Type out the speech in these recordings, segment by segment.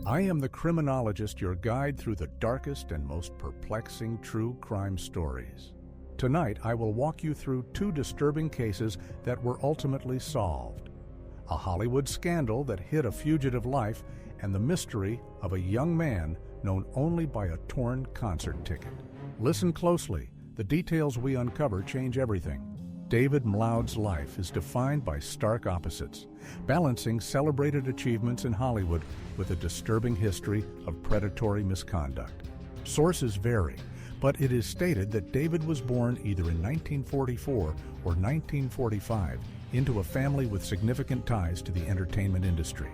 I am the Criminologist, your guide through the darkest and most perplexing true crime stories. Tonight, I will walk you through two disturbing cases that were ultimately solved. A Hollywood scandal that hid a fugitive life and the mystery of a young man known only by a torn concert ticket. Listen closely. The details we uncover change everything. David Mloud's life is defined by stark opposites, balancing celebrated achievements in Hollywood with a disturbing history of predatory misconduct. Sources vary, but it is stated that David was born either in 1944 or 1945 into a family with significant ties to the entertainment industry.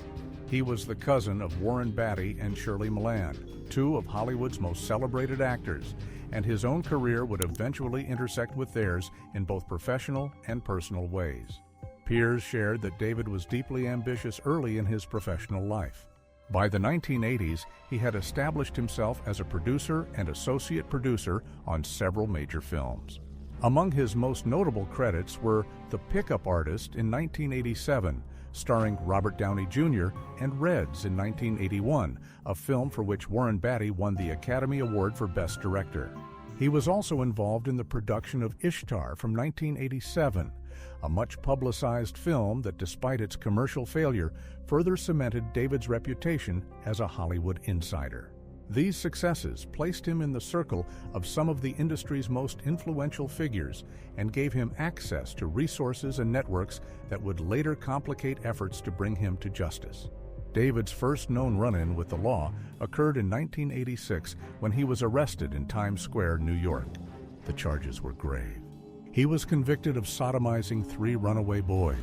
He was the cousin of Warren Beatty and Shirley Mulland, two of Hollywood's most celebrated actors, and his own career would eventually intersect with theirs in both professional and personal ways. Peers shared that David was deeply ambitious early in his professional life. By the 1980s, he had established himself as a producer and associate producer on several major films. Among his most notable credits were The Pickup Artist in 1987, starring Robert Downey Jr., and Reds in 1981, a film for which Warren Beatty won the Academy Award for Best Director. He was also involved in the production of Ishtar from 1987, a much-publicized film that, despite its commercial failure, further cemented David's reputation as a Hollywood insider. These successes placed him in the circle of some of the industry's most influential figures and gave him access to resources and networks that would later complicate efforts to bring him to justice. David's first known run-in with the law occurred in 1986 when he was arrested in Times Square, New York. The charges were grave. He was convicted of sodomizing 3 runaway boys.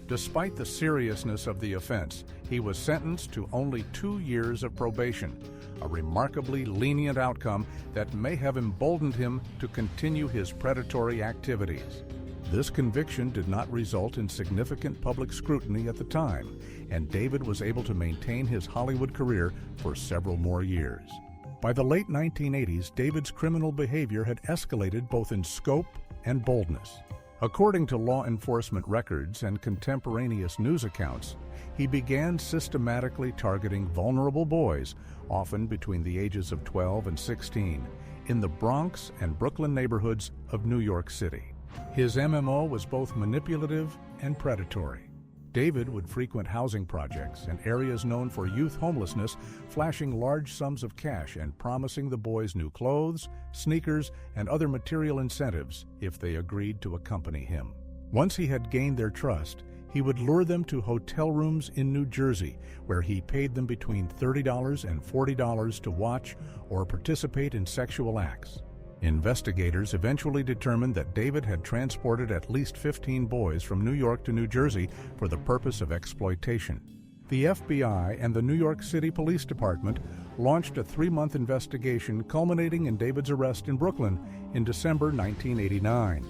Despite the seriousness of the offense, he was sentenced to only 2 years of probation, a remarkably lenient outcome that may have emboldened him to continue his predatory activities. This conviction did not result in significant public scrutiny at the time, and David was able to maintain his Hollywood career for several more years. By the late 1980s, David's criminal behavior had escalated both in scope and boldness. According to law enforcement records and contemporaneous news accounts, he began systematically targeting vulnerable boys, often between the ages of 12 and 16, in the Bronx and Brooklyn neighborhoods of New York City. His MMO was both manipulative and predatory. David would frequent housing projects and areas known for youth homelessness, flashing large sums of cash and promising the boys new clothes, sneakers, and other material incentives if they agreed to accompany him. Once he had gained their trust, he would lure them to hotel rooms in New Jersey, where he paid them between $30 and $40 to watch or participate in sexual acts. Investigators eventually determined that David had transported at least 15 boys from New York to New Jersey for the purpose of exploitation. The FBI and the New York City Police Department launched a 3-month investigation culminating in David's arrest in Brooklyn in December 1989.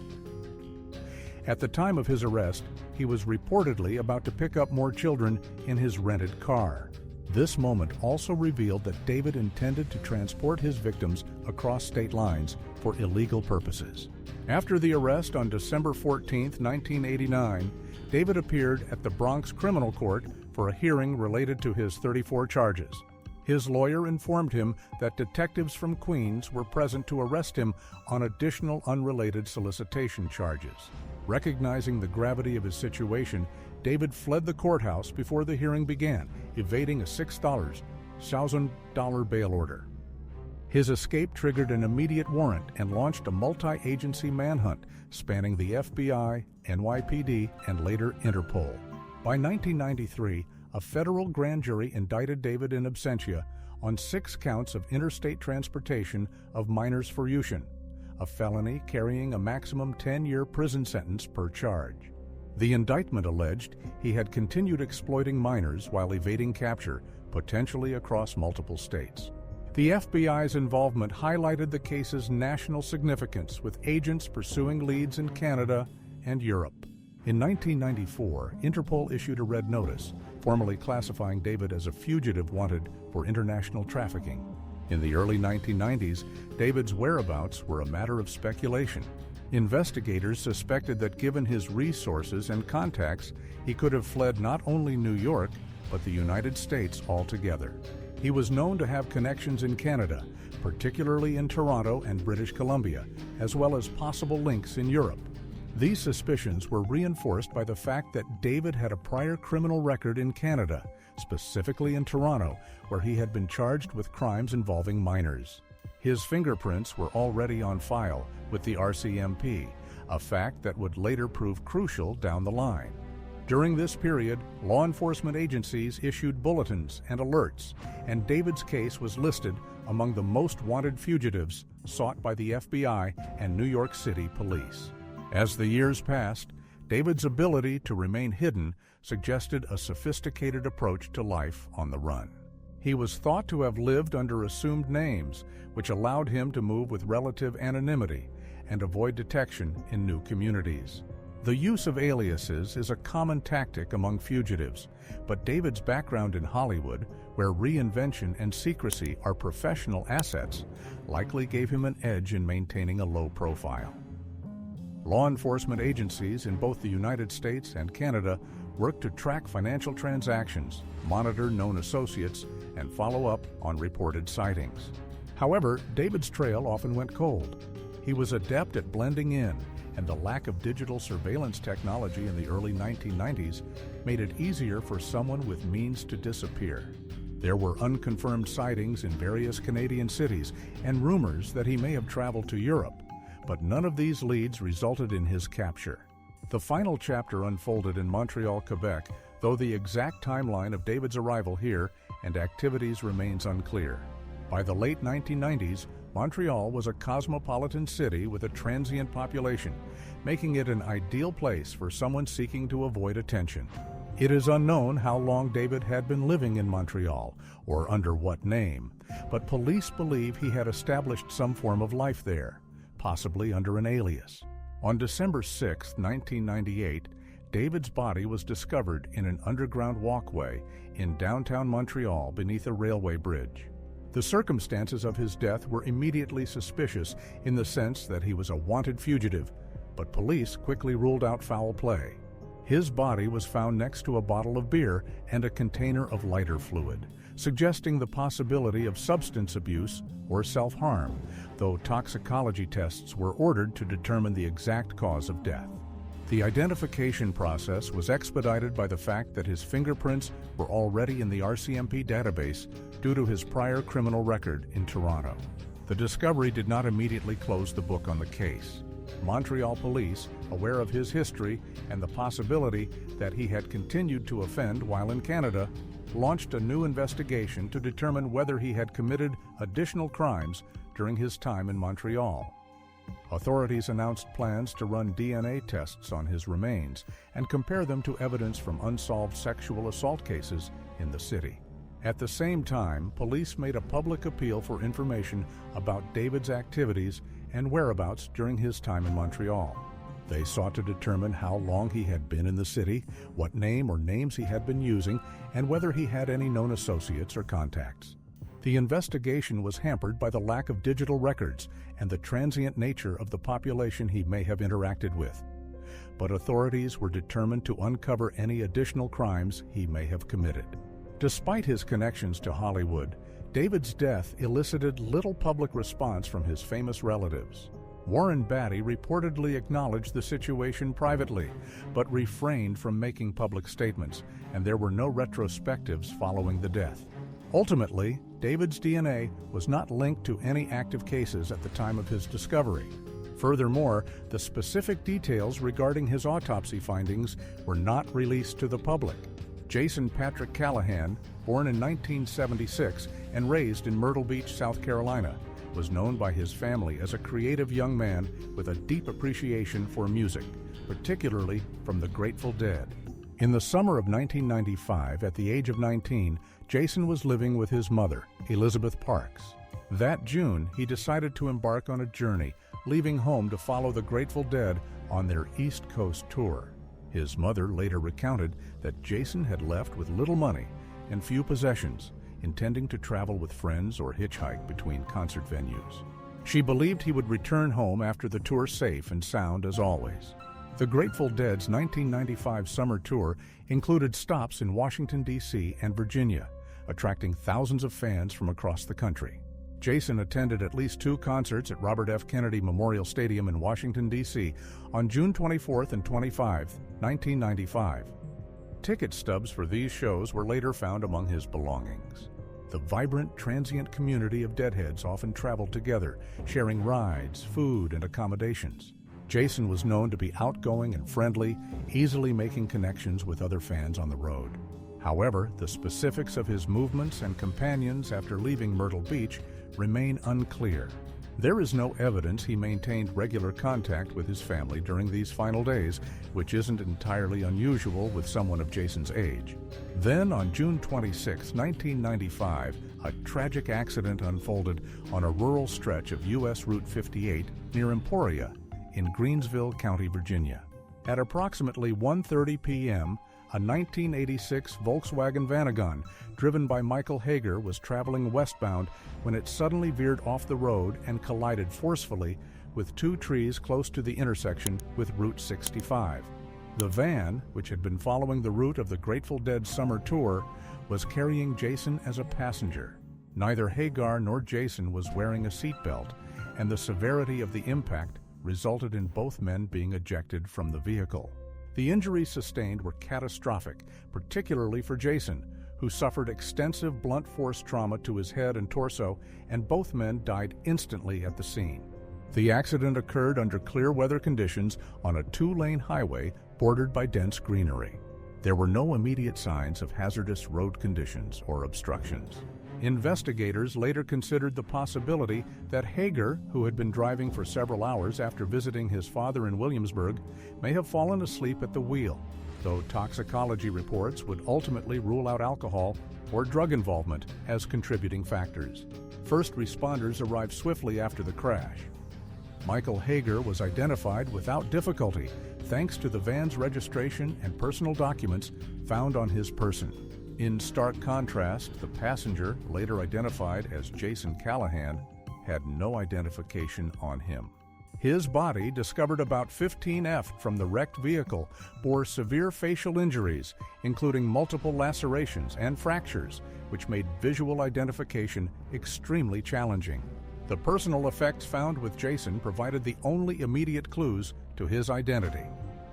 At the time of his arrest, he was reportedly about to pick up more children in his rented car. This moment also revealed that David intended to transport his victims across state lines for illegal purposes. After the arrest on December 14, 1989, David appeared at the Bronx Criminal Court for a hearing related to his 34 charges. His lawyer informed him that detectives from Queens were present to arrest him on additional unrelated solicitation charges. Recognizing the gravity of his situation, David fled the courthouse before the hearing began, evading a $6,000 bail order. His escape triggered an immediate warrant and launched a multi-agency manhunt spanning the FBI, NYPD, and later Interpol. By 1993, a federal grand jury indicted David in absentia on 6 counts of interstate transportation of minors for use, a felony carrying a maximum 10-year prison sentence per charge. The indictment alleged he had continued exploiting minors while evading capture, potentially across multiple states. The FBI's involvement highlighted the case's national significance, with agents pursuing leads in Canada and Europe. In 1994, Interpol issued a red notice, formally classifying David as a fugitive wanted for international trafficking. In the early 1990s, David's whereabouts were a matter of speculation. Investigators suspected that given his resources and contacts, he could have fled not only New York, but the United States altogether. He was known to have connections in Canada, particularly in Toronto and British Columbia, as well as possible links in Europe. These suspicions were reinforced by the fact that David had a prior criminal record in Canada, specifically in Toronto, where he had been charged with crimes involving minors. His fingerprints were already on file with the RCMP, a fact that would later prove crucial down the line. During this period, law enforcement agencies issued bulletins and alerts, and David's case was listed among the most wanted fugitives sought by the FBI and New York City police. As the years passed, David's ability to remain hidden suggested a sophisticated approach to life on the run. He was thought to have lived under assumed names, which allowed him to move with relative anonymity and avoid detection in new communities. The use of aliases is a common tactic among fugitives, but David's background in Hollywood, where reinvention and secrecy are professional assets, likely gave him an edge in maintaining a low profile. Law enforcement agencies in both the United States and Canada work to track financial transactions, monitor known associates, and follow up on reported sightings. However, David's trail often went cold. He was adept at blending in, and the lack of digital surveillance technology in the early 1990s made it easier for someone with means to disappear. There were unconfirmed sightings in various Canadian cities and rumors that he may have traveled to Europe, but none of these leads resulted in his capture. The final chapter unfolded in Montreal, Quebec, though the exact timeline of David's arrival here and activities remains unclear. By the late 1990s, Montreal was a cosmopolitan city with a transient population, making it an ideal place for someone seeking to avoid attention. It is unknown how long David had been living in Montreal, or under what name, but police believe he had established some form of life there, possibly under an alias. On December 6, 1998, David's body was discovered in an underground walkway in downtown Montreal beneath a railway bridge. The circumstances of his death were immediately suspicious in the sense that he was a wanted fugitive, but police quickly ruled out foul play. His body was found next to a bottle of beer and a container of lighter fluid, suggesting the possibility of substance abuse or self-harm, though toxicology tests were ordered to determine the exact cause of death. The identification process was expedited by the fact that his fingerprints were already in the RCMP database due to his prior criminal record in Toronto. The discovery did not immediately close the book on the case. Montreal police, aware of his history and the possibility that he had continued to offend while in Canada, launched a new investigation to determine whether he had committed additional crimes during his time in Montreal. Authorities announced plans to run DNA tests on his remains and compare them to evidence from unsolved sexual assault cases in the city. At the same time, police made a public appeal for information about David's activities and whereabouts during his time in Montreal. They sought to determine how long he had been in the city, what name or names he had been using, and whether he had any known associates or contacts. The investigation was hampered by the lack of digital records and the transient nature of the population he may have interacted with. But authorities were determined to uncover any additional crimes he may have committed. Despite his connections to Hollywood, David's death elicited little public response from his famous relatives. Warren Beatty reportedly acknowledged the situation privately, but refrained from making public statements, and there were no retrospectives following the death. Ultimately, David's DNA was not linked to any active cases at the time of his discovery. Furthermore, the specific details regarding his autopsy findings were not released to the public. Jason Patrick Callahan, born in 1976 and raised in Myrtle Beach, South Carolina, was known by his family as a creative young man with a deep appreciation for music, particularly from the Grateful Dead. In the summer of 1995, at the age of 19, Jason was living with his mother, Elizabeth Parks. That June, he decided to embark on a journey, leaving home to follow the Grateful Dead on their East Coast tour. His mother later recounted that Jason had left with little money and few possessions, intending to travel with friends or hitchhike between concert venues. She believed he would return home after the tour safe and sound as always. The Grateful Dead's 1995 summer tour included stops in Washington, D.C. and Virginia, attracting thousands of fans from across the country. Jason attended at least 2 concerts at Robert F. Kennedy Memorial Stadium in Washington, D.C. on June 24th and 25th, 1995. Ticket stubs for these shows were later found among his belongings. The vibrant, transient community of Deadheads often traveled together, sharing rides, food, and accommodations. Jason was known to be outgoing and friendly, easily making connections with other fans on the road. However, the specifics of his movements and companions after leaving Myrtle Beach remain unclear. There is no evidence he maintained regular contact with his family during these final days, which isn't entirely unusual with someone of Jason's age. Then, on June 26, 1995, a tragic accident unfolded on a rural stretch of U.S. Route 58 near Emporia in Greensville County, Virginia. At approximately 1:30 p.m., a 1986 Volkswagen Vanagon, driven by Michael Hager, was traveling westbound when it suddenly veered off the road and collided forcefully with 2 trees close to the intersection with Route 65. The van, which had been following the route of the Grateful Dead summer tour, was carrying Jason as a passenger. Neither Hagar nor Jason was wearing a seatbelt, and the severity of the impact resulted in both men being ejected from the vehicle. The injuries sustained were catastrophic, particularly for Jason, who suffered extensive blunt force trauma to his head and torso, and both men died instantly at the scene. The accident occurred under clear weather conditions on a 2-lane highway bordered by dense greenery. There were no immediate signs of hazardous road conditions or obstructions. Investigators later considered the possibility that Hager, who had been driving for several hours after visiting his father in Williamsburg, may have fallen asleep at the wheel, though toxicology reports would ultimately rule out alcohol or drug involvement as contributing factors. First responders arrived swiftly after the crash. Michael Hager was identified without difficulty thanks to the van's registration and personal documents found on his person. In stark contrast, the passenger, later identified as Jason Callahan, had no identification on him. His body, discovered about 15 feet from the wrecked vehicle, bore severe facial injuries, including multiple lacerations and fractures, which made visual identification extremely challenging. The personal effects found with Jason provided the only immediate clues to his identity.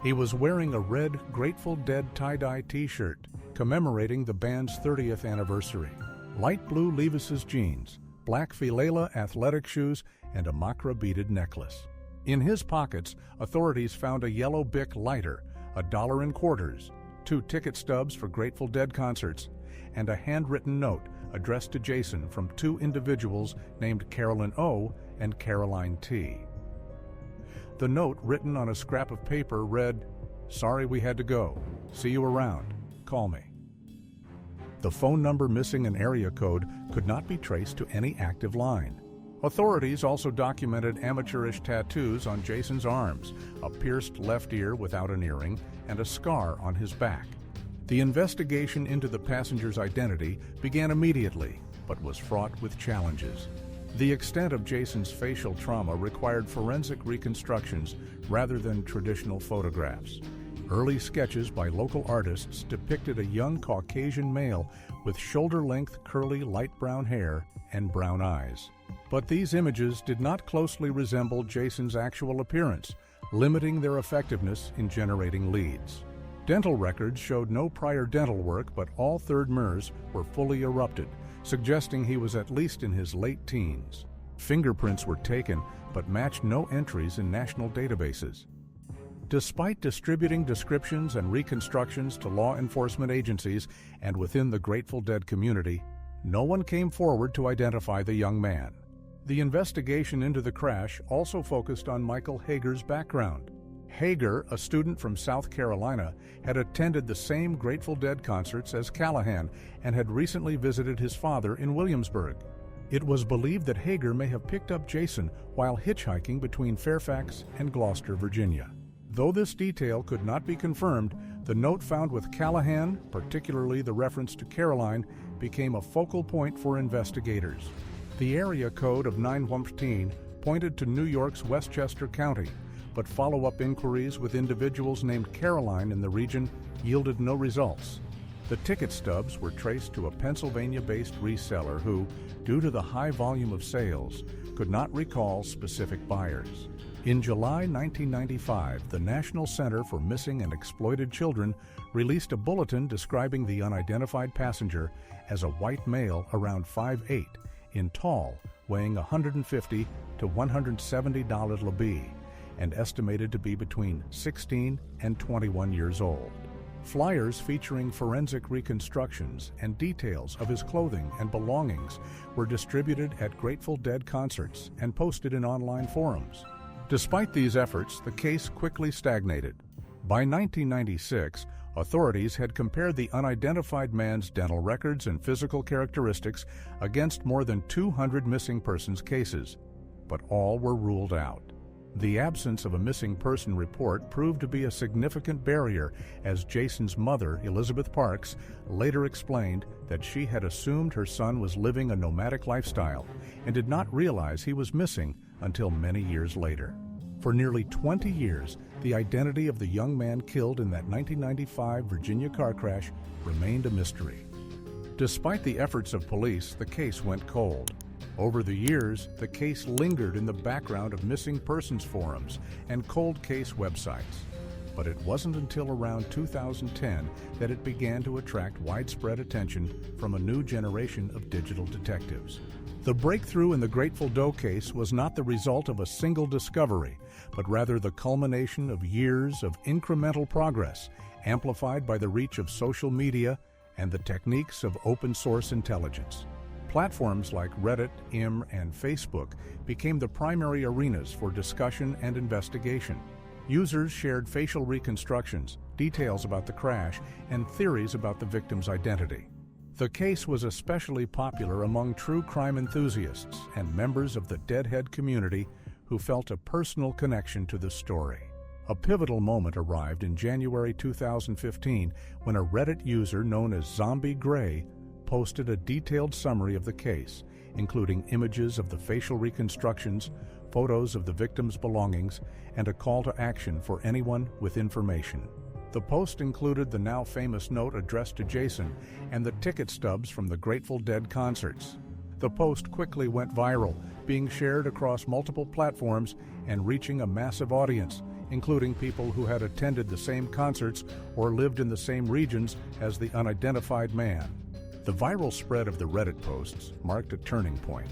He was wearing a red Grateful Dead tie-dye t-shirt commemorating the band's 30th anniversary, light blue Levi's jeans, black Filala athletic shoes, and a macra beaded necklace. In his pockets, authorities found a yellow Bic lighter, $1 in quarters, 2 ticket stubs for Grateful Dead concerts, and a handwritten note addressed to Jason from 2 individuals named Carolyn O. and Caroline T. The note, written on a scrap of paper, read, "Sorry we had to go. See you around. Call me." The phone number missing an area code could not be traced to any active line. Authorities also documented amateurish tattoos on Jason's arms, a pierced left ear without an earring, and a scar on his back. The investigation into the passenger's identity began immediately, but was fraught with challenges. The extent of Jason's facial trauma required forensic reconstructions rather than traditional photographs. Early sketches by local artists depicted a young Caucasian male with shoulder-length curly light brown hair and brown eyes. But these images did not closely resemble Jason's actual appearance, limiting their effectiveness in generating leads. Dental records showed no prior dental work, but all third molars were fully erupted, suggesting he was at least in his late teens. Fingerprints were taken, but matched no entries in national databases. Despite distributing descriptions and reconstructions to law enforcement agencies and within the Grateful Dead community, no one came forward to identify the young man. The investigation into the crash also focused on Michael Hager's background. Hager, a student from South Carolina, had attended the same Grateful Dead concerts as Callahan and had recently visited his father in Williamsburg. It was believed that Hager may have picked up Jason while hitchhiking between Fairfax and Gloucester, Virginia. Though this detail could not be confirmed, the note found with Callahan, particularly the reference to Caroline, became a focal point for investigators. The area code of 915 pointed to New York's Westchester County, but follow-up inquiries with individuals named Caroline in the region yielded no results. The ticket stubs were traced to a Pennsylvania-based reseller who, due to the high volume of sales, could not recall specific buyers. In July 1995, the National Center for Missing and Exploited Children released a bulletin describing the unidentified passenger as a white male around 5'8", in tall, weighing 150 to $170 lb, and estimated to be between 16 and 21 years old. Flyers featuring forensic reconstructions and details of his clothing and belongings were distributed at Grateful Dead concerts and posted in online forums. Despite these efforts, the case quickly stagnated. By 1996, authorities had compared the unidentified man's dental records and physical characteristics against more than 200 missing persons cases, but all were ruled out. The absence of a missing person report proved to be a significant barrier, as Jason's mother, Elizabeth Parks, later explained that she had assumed her son was living a nomadic lifestyle and did not realize he was missing until many years later. For nearly 20 years, the identity of the young man killed in that 1995 Virginia car crash remained a mystery. Despite the efforts of police, the case went cold. Over the years, the case lingered in the background of missing persons forums and cold case websites. But it wasn't until around 2010 that it began to attract widespread attention from a new generation of digital detectives. The breakthrough in the Grateful Doe case was not the result of a single discovery, but rather the culmination of years of incremental progress, amplified by the reach of social media and the techniques of open-source intelligence. Platforms like Reddit, IM, and Facebook became the primary arenas for discussion and investigation. Users shared facial reconstructions, details about the crash, and theories about the victim's identity. The case was especially popular among true crime enthusiasts and members of the deadhead community who felt a personal connection to the story. A pivotal moment arrived in January 2015 when a Reddit user known as Zombie Gray posted a detailed summary of the case, including images of the facial reconstructions, photos of the victim's belongings, and a call to action for anyone with information. The post included the now famous note addressed to Jason and the ticket stubs from the Grateful Dead concerts. The post quickly went viral, being shared across multiple platforms and reaching a massive audience, including people who had attended the same concerts or lived in the same regions as the unidentified man. The viral spread of the Reddit posts marked a turning point.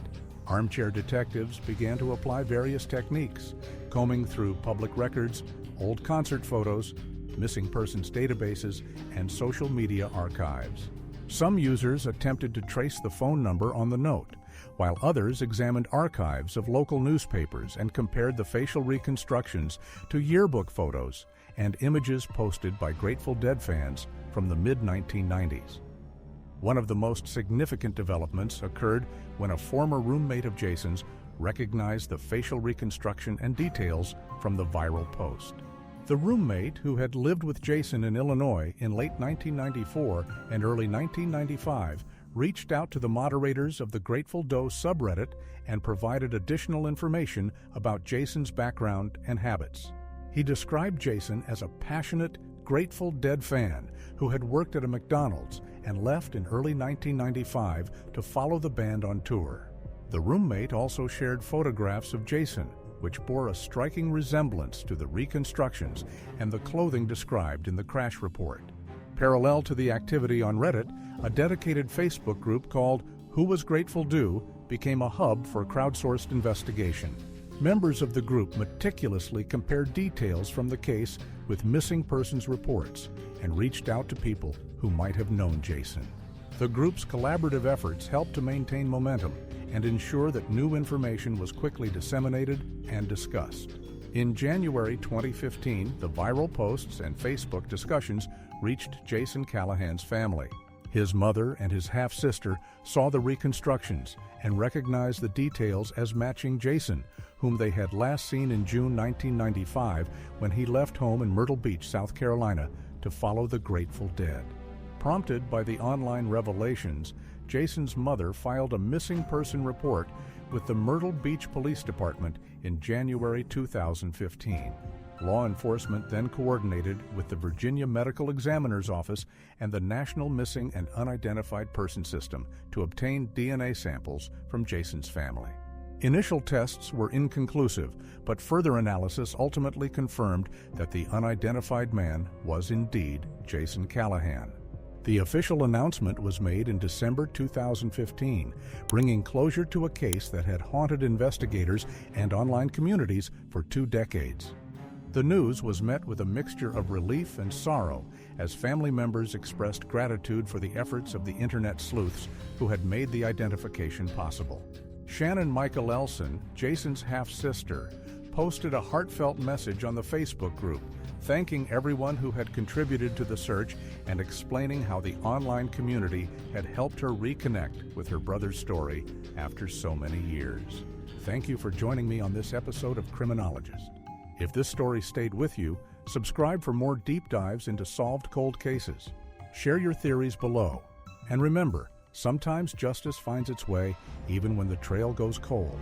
Armchair detectives began to apply various techniques, combing through public records, old concert photos, missing persons databases, and social media archives. Some users attempted to trace the phone number on the note, while others examined archives of local newspapers and compared the facial reconstructions to yearbook photos and images posted by Grateful Dead fans from the mid-1990s. One of the most significant developments occurred when a former roommate of Jason's recognized the facial reconstruction and details from the viral post. The roommate, who had lived with Jason in Illinois in late 1994 and early 1995, reached out to the moderators of the Grateful Doe subreddit and provided additional information about Jason's background and habits. He described Jason as a passionate, Grateful Dead fan who had worked at a McDonald's and left in early 1995 to follow the band on tour. The roommate also shared photographs of Jason, which bore a striking resemblance to the reconstructions and the clothing described in the crash report. Parallel to the activity on Reddit, a dedicated Facebook group called Who Was Grateful Doe became a hub for crowdsourced investigation. Members of the group meticulously compared details from the case with missing persons reports and reached out to people who might have known Jason. The group's collaborative efforts helped to maintain momentum and ensure that new information was quickly disseminated and discussed. In January 2015, the viral posts and Facebook discussions reached Jason Callahan's family. His mother and his half-sister saw the reconstructions and recognized the details as matching Jason, whom they had last seen in June 1995 when he left home in Myrtle Beach, South Carolina, to follow the Grateful Dead. Prompted by the online revelations, Jason's mother filed a missing person report with the Myrtle Beach Police Department in January 2015. Law enforcement then coordinated with the Virginia Medical Examiner's Office and the National Missing and Unidentified Person System to obtain DNA samples from Jason's family. Initial tests were inconclusive, but further analysis ultimately confirmed that the unidentified man was indeed Jason Callahan. The official announcement was made in December 2015, bringing closure to a case that had haunted investigators and online communities for 2 decades. The news was met with a mixture of relief and sorrow as family members expressed gratitude for the efforts of the internet sleuths who had made the identification possible. Shannon Michael Elson, Jason's half-sister, posted a heartfelt message on the Facebook group, thanking everyone who had contributed to the search and explaining how the online community had helped her reconnect with her brother's story after so many years. Thank you for joining me on this episode of Criminologist. If this story stayed with you, subscribe for more deep dives into solved cold cases. Share your theories below. And remember, sometimes justice finds its way even when the trail goes cold.